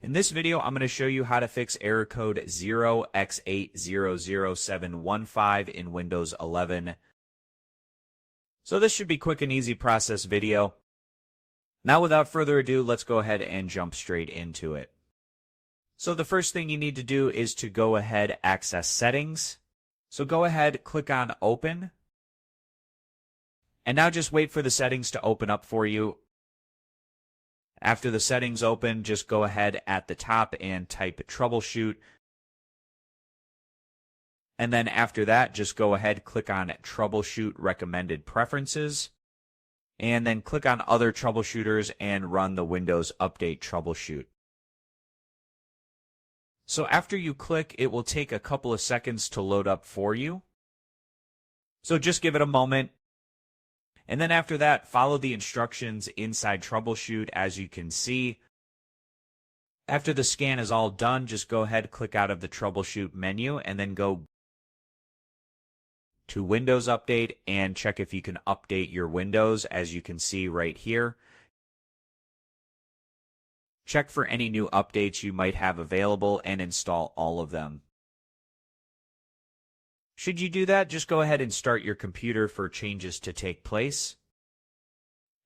In this video, I'm going to show you how to fix error code 0x800715 in Windows 11. So this should be quick and easy process video. Now without further ado, let's go ahead and jump straight into it. So the first thing you need to do is to go ahead access settings. So go ahead, click on open. And now just wait for the settings to open up for you. After the settings open, just go ahead at the top and type troubleshoot. And then after that, just go ahead, click on troubleshoot recommended preferences. And then click on other troubleshooters and run the Windows Update troubleshoot. So after you click, it will take a couple of seconds to load up for you. So just give it a moment. And then after that, follow the instructions inside troubleshoot as you can see. After the scan is all done, just go ahead, click out of the troubleshoot menu, and then go to Windows Update and check if you can update your Windows as you can see right here. Check for any new updates you might have available and install all of them. Should you do that, just go ahead and start your computer for changes to take place.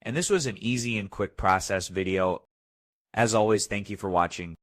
And this was an easy and quick process video. As always, thank you for watching.